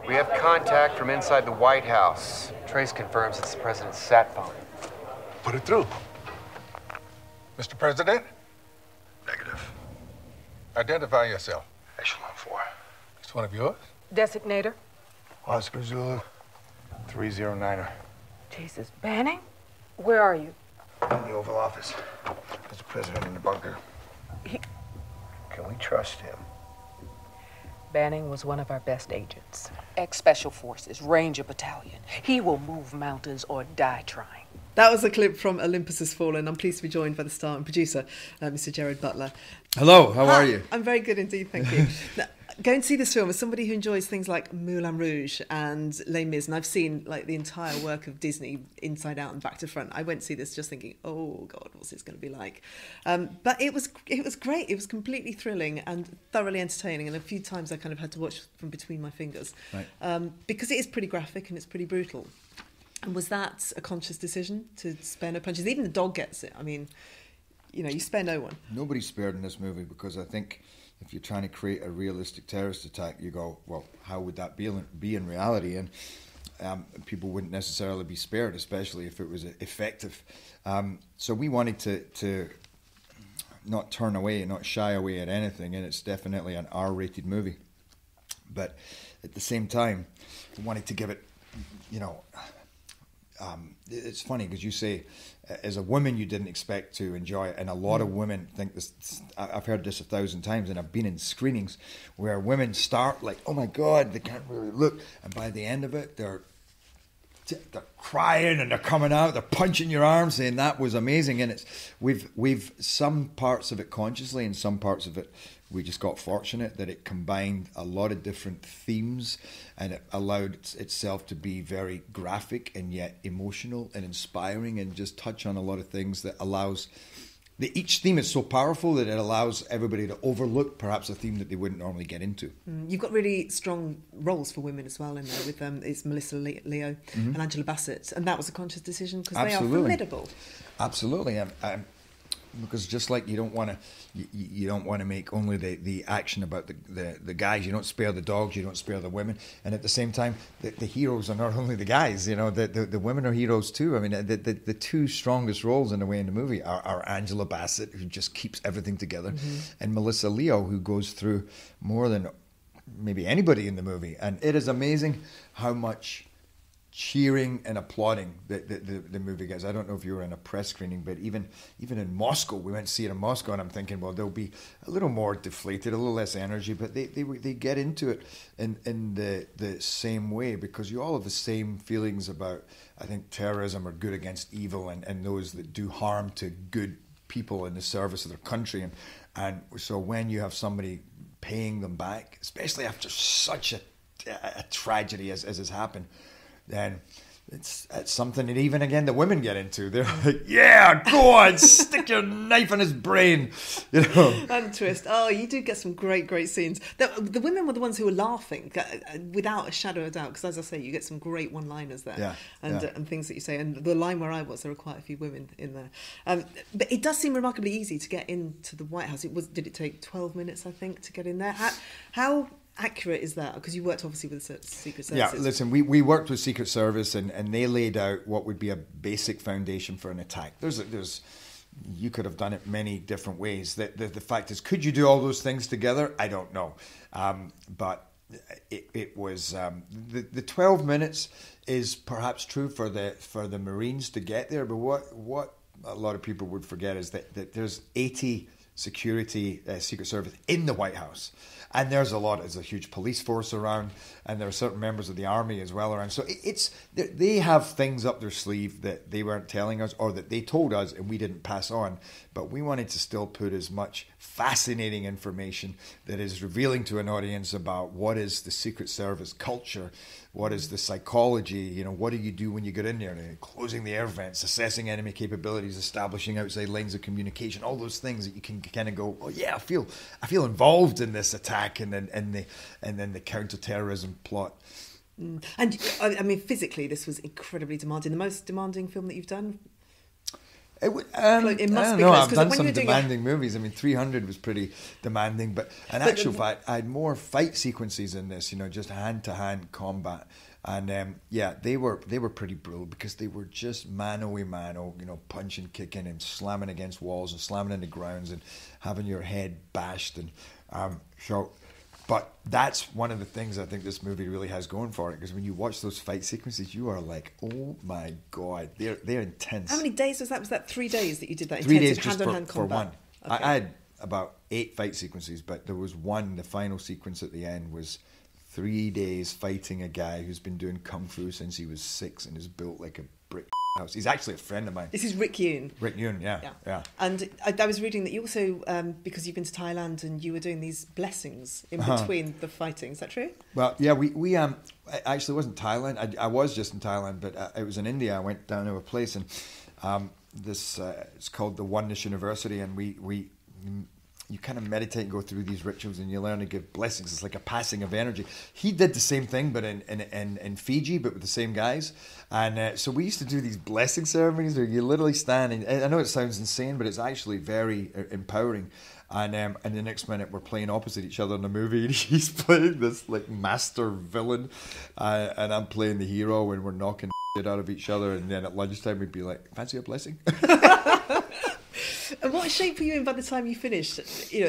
We have contact from inside the White House. Trace confirms it's the president's sat phone. Put it through. Mr. President? Negative. Identify yourself. Echelon 4. It's one of yours? Designator. Oscar Zulu, 309er. Jesus, Banning? Where are you? In the Oval Office. There's the president in the bunker. Can we trust him? Banning was one of our best agents. Ex-Special Forces, Ranger Battalion. He will move mountains or die trying. That was a clip from Olympus Has Fallen. I'm pleased to be joined by the star and producer, Mr. Gerard Butler. Hello, how are you? I'm very good indeed, thank you. Now, going to see this film as somebody who enjoys things like Moulin Rouge and Les Mis, and I've seen like the entire work of Disney inside out and back to front. I went to see this just thinking, oh God, what's this going to be like? But it was great. It was completely thrilling and thoroughly entertaining. And a few times I kind of had to watch from between my fingers, right. Because it is pretty graphic and it's pretty brutal. And was that a conscious decision to spare no punches? Even the dog gets it. I mean, you know, you spare no one. Nobody's spared in this movie because I think if you're trying to create a realistic terrorist attack, you go, well, how would that be in reality? And people wouldn't necessarily be spared, especially if it was effective. So we wanted to not turn away, not shy away at anything, and it's definitely an R-rated movie. But at the same time, we wanted to give it, you know... it's funny because you say as a woman you didn't expect to enjoy it, and a lot of women think this. I've heard this 1,000 times, and I've been in screenings where women start like, oh my God, they can't really look, and by the end of it they're crying and they're coming out, they're punching your arm saying that was amazing. And it's we've some parts of it consciously and some parts of it we just got fortunate that it combined a lot of different themes, and it allowed itself to be very graphic and yet emotional and inspiring, and just touch on a lot of things that allows... Each theme is so powerful that it allows everybody to overlook perhaps a theme that they wouldn't normally get into. You've got really strong roles for women as well in there with it's Melissa Leo and Angela Bassett, and that was a conscious decision because they are formidable. Absolutely. Because just like you don't want to make only the action about the guys, you don't spare the dogs, you don't spare the women, and at the same time the heroes are not only the guys, you know, the women are heroes too. I mean, the two strongest roles in a way in the movie are Angela Bassett, who just keeps everything together, and Melissa Leo, who goes through more than maybe anybody in the movie. And it is amazing how much cheering and applauding the movie gets. I don't know if you were in a press screening, but even in Moscow, we went to see it in Moscow, and I'm thinking, well, they'll be a little more deflated, a little less energy, but they get into it in the same way, because you all have the same feelings about, I think, terrorism or good against evil, and those that do harm to good people in the service of their country, and so when you have somebody paying them back, especially after such a tragedy as has happened, then it's something that even again the women get into. They're like, yeah, go on, stick your knife in his brain, you know. And twist. Oh, you do get some great scenes. The women were the ones who were laughing without a shadow of a doubt, because as I say, you get some great one-liners there, and things that you say. And the line where I was, there were quite a few women in there. But it does seem remarkably easy to get into the White House. Did it take 12 minutes, I think, to get in there? How accurate is that? Because you worked obviously with Secret Service. Yeah, listen, we worked with Secret Service, and they laid out what would be a basic foundation for an attack. You could have done it many different ways. The fact is, could you do all those things together? I don't know. But it was the 12 minutes is perhaps true for the Marines to get there. But what a lot of people would forget is that there's 80 security Secret Service in the White House. And there's a huge police force around, and there are certain members of the army as well around. So they have things up their sleeve that they weren't telling us, or that they told us and we didn't pass on. But we wanted to still put as much fascinating information that is revealing to an audience about what is the Secret Service culture, what is the psychology, you know, what do you do when you get in there, closing the air vents, assessing enemy capabilities, establishing outside lines of communication, all those things that you can kind of go, oh yeah, I feel involved in this attack, and then the counter-terrorism plot. And I mean, physically, this was incredibly demanding. The most demanding film that you've done? It It must I be don't know. close, I've 'cause done when some you were doing demanding movies. I mean, 300 was pretty demanding, but in actual fact, I had more fight sequences in this. Just hand-to-hand combat, and they were pretty brutal because they were just mano-a-mano, punching, kicking, and slamming against walls and slamming into grounds and having your head bashed, and so. But that's one of the things I think this movie really has going for it, because when you watch those fight sequences, you are like, oh my God, they're intense. How many days was that? Was that 3 days that you did that 3 days intensive just hand-on-hand for combat? one. Okay. I had about 8 fight sequences, but there was one, the final sequence at the end was 3 days fighting a guy who's been doing kung fu since he was 6 and is built like a brick house. He's actually a friend of mine. This is Rick Yoon. Rick Yoon, yeah. And I was reading that you also, because you've been to Thailand and you were doing these blessings in between the fighting. Is that true? Well, yeah, we actually it wasn't Thailand. I was just in Thailand, but it was in India. I went down to a place, and it's called the Oneness University, and we you kind of meditate and go through these rituals, and you learn to give blessings. It's like a passing of energy. He did the same thing, but in Fiji, but with the same guys. And so we used to do these blessing ceremonies where you literally stand, and I know it sounds insane, but it's actually very empowering. And the next minute we're playing opposite each other in the movie, and he's playing this like master villain, and I'm playing the hero, and we're knocking shit out of each other. And then at lunchtime we'd be like, "Fancy a blessing?" And what shape were you in by the time you finished? At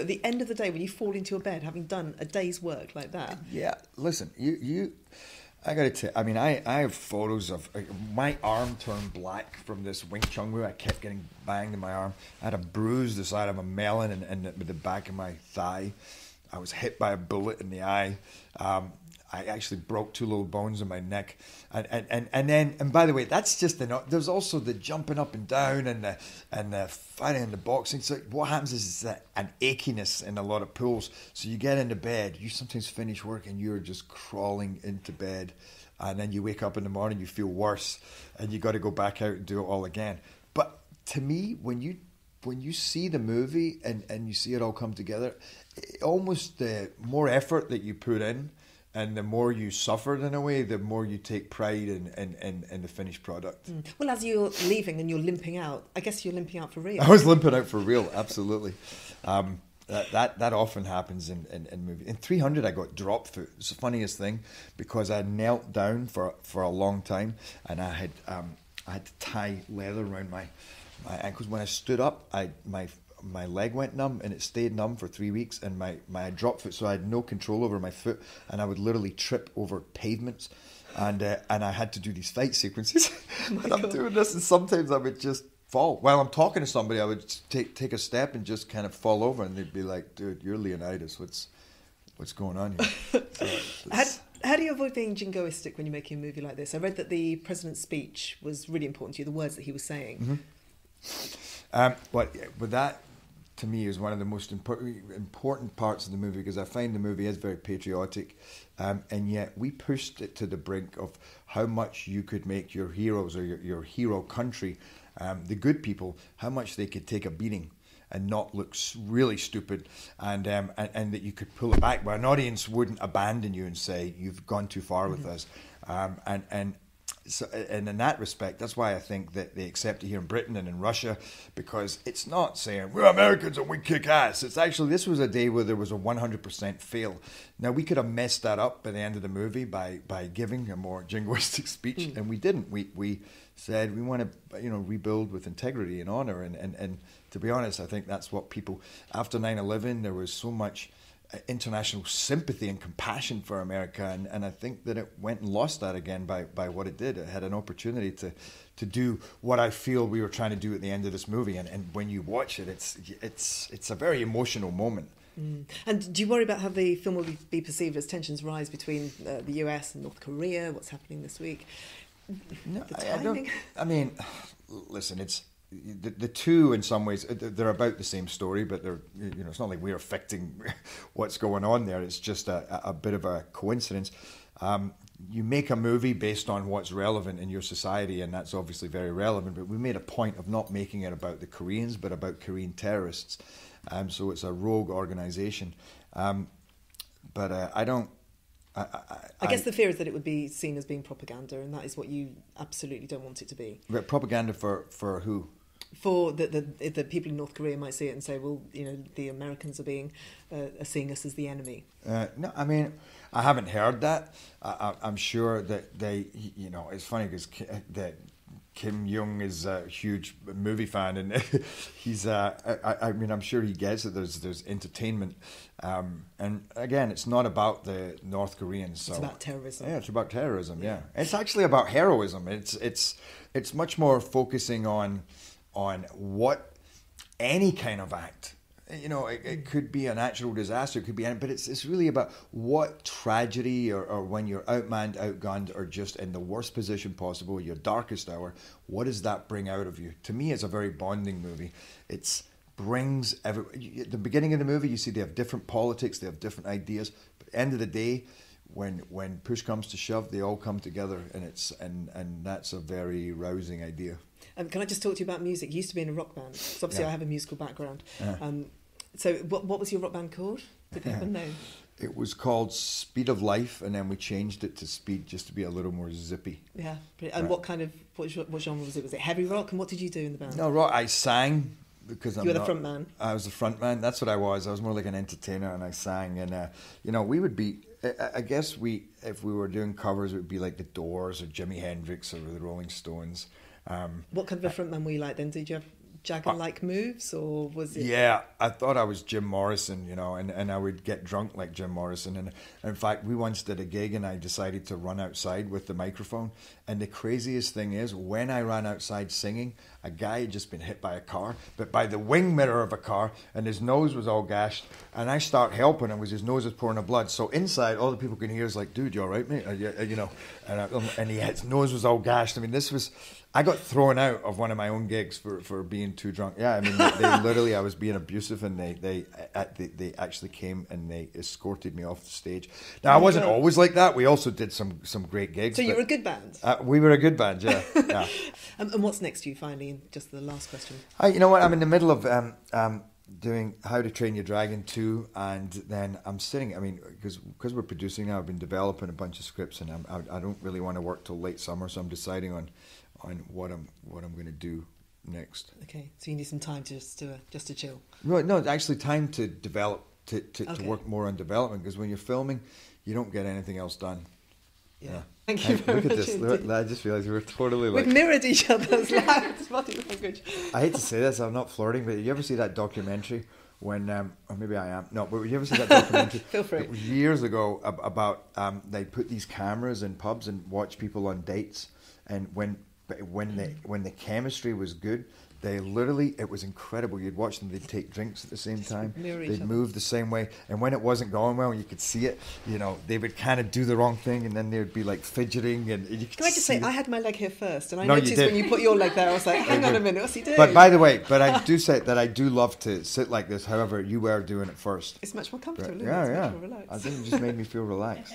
the end of the day, when you fall into your bed, having done a day's work like that. Yeah, listen, I got to tell you, I mean, I have photos of my arm turned black from this Wing Chun where I kept getting banged in my arm. I had a bruise the side of a melon and with the back of my thigh. I was hit by a bullet in the eye. I actually broke 2 little bones in my neck, and by the way, that's just there's also the jumping up and down and the fighting and the boxing. So what happens is an achiness in a lot of pools. So you get into bed, you sometimes finish work and you're just crawling into bed, and then you wake up in the morning, you feel worse, and you got to go back out and do it all again. But to me, when you see the movie and you see it all come together, almost the more effort that you put in, and the more you suffered in a way, the more you take pride in the finished product. Well, as you're leaving and you're limping out, I guess you're limping out for real. I was limping out for real, absolutely. That often happens in movies. In 300, I got drop foot. It's the funniest thing, because I knelt down for a long time, and I had to tie leather around my ankles. When I stood up, my leg went numb, and it stayed numb for 3 weeks, and my drop foot, so I had no control over my foot, and I would literally trip over pavements, and I had to do these fight sequences. And I'm doing this, and sometimes I would just fall. While I'm talking to somebody, I would take a step and just kind of fall over, and they'd be like, "Dude, you're Leonidas. What's going on here?" How do you avoid being jingoistic when you're making a movie like this? I read that the president's speech was really important to you, the words that he was saying. With that, to me, is one of the most important parts of the movie, because I find the movie is very patriotic, and yet we pushed it to the brink of how much you could make your heroes, or your hero country, the good people, how much they could take a beating and not look really stupid, and that you could pull it back, where an audience wouldn't abandon you and say, "You've gone too far with us," So, and in that respect, that's why I think that they accept it here in Britain and in Russia, because it's not saying we're Americans and we kick ass. It's actually, this was a day where there was a 100% fail. Now, we could have messed that up by the end of the movie by giving a more jingoistic speech, and we didn't. We said we want to rebuild with integrity and honor, and to be honest, I think that's what people, after 9/11, there was so much international sympathy and compassion for America, and I think that it went and lost that again by what it did. It had an opportunity to do what I feel we were trying to do at the end of this movie, and when you watch it, it's a very emotional moment. And do you worry about how the film will be perceived as tensions rise between the US and North Korea? What's happening this week? No, the timing? I mean, listen, it's the two, in some ways, they're about the same story, but they're, it's not like we're affecting what's going on there. It's just a bit of a coincidence. You make a movie based on what's relevant in your society, and that's obviously very relevant, but we made a point of not making it about the Koreans, but about Korean terrorists. So it's a rogue organization. But I don't... I guess the fear is that it would be seen as being propaganda, and that is what you absolutely don't want it to be. But propaganda for who? For the people in North Korea might see it and say, well, you know, the Americans are seeing us as the enemy. No, I mean, I haven't heard that. I'm sure that they, you know, it's funny because that Kim Jong is a huge movie fan, and he's. I mean, I'm sure he gets that there's entertainment, and again, it's not about the North Koreans. So. It's about terrorism. Yeah, it's about terrorism. Yeah, it's actually about heroism. It's much more focusing on what any kind of act. You know, it could be a natural disaster, it could be, but it's really about what tragedy or when you're outmanned, outgunned, or just in the worst position possible, your darkest hour, what does that bring out of you? To me, it's a very bonding movie. At the beginning of the movie, you see they have different politics, they have different ideas, but at the end of the day, when push comes to shove, they all come together, and that's a very rousing idea. Can I just talk to you about music? You used to be in a rock band. So obviously, I have a musical background. So what was your rock band called? Did people know? It was called Speed of Life, and then we changed it to Speed just to be a little more zippy. Yeah. And what genre was it? Was it heavy rock? And what did you do in the band? No, rock. I sang because you were the front man. I was the front man. That's what I was. I was more like an entertainer, and I sang. And you know, we would be. I guess if we were doing covers, it would be like the Doors or Jimi Hendrix or the Rolling Stones. What kind of a frontman were you like then? Did you have Jagger-like moves, or was it? Yeah, I thought I was Jim Morrison, you know, and I would get drunk like Jim Morrison. And in fact, we once did a gig and I decided to run outside with the microphone. And the craziest thing is, when I ran outside singing, a guy had just been hit by a car, but by the wing mirror of a car, and his nose was all gashed. And I start helping him because his nose is pouring of blood. So inside, all the people can hear is like, "Dude, you all right, mate?" You know, and his nose was all gashed. I mean, I got thrown out of one of my own gigs for being too drunk. Yeah, I mean, they literally, I was being abusive, and they actually came and they escorted me off the stage. Now, I wasn't always like that. We also did some great gigs. So you were a good band? We were a good band, yeah. Yeah. And what's next for you, finally? Just the last question. You know what? I'm in the middle of doing How to Train Your Dragon 2, and then I'm sitting, I mean, because we're producing now, I've been developing a bunch of scripts, and I don't really want to work till late summer, so I'm deciding on what I'm going to do next. Okay, so you need some time just to chill. No, actually time to develop, to work more on development, because when you're filming, you don't get anything else done. Yeah. Thank you very much. Look at this. Look, I just realised we're totally like... We've mirrored each other's body language. I hate to say this, I'm not flirting, but you ever see that documentary when... or maybe I am. No, but you ever see that documentary? Feel free. It was years ago about... they put these cameras in pubs and watch people on dates, and when the chemistry was good, they literally, it was incredible. You'd watch them, they'd take drinks at the same time, they'd move the same way, and when it wasn't going well, you could see it, you know, they would kind of do the wrong thing, and then they would be like fidgeting, and you could... Can I just say, I had my leg here first, and I No, noticed when you put your leg there, I was like, hang on a minute, what's he doing? But by the way, I do say that I do love to sit like this, however, you were doing it first. It's much more comfortable, Yeah, isn't it? It's yeah. much more relaxed. I think it just made me feel relaxed.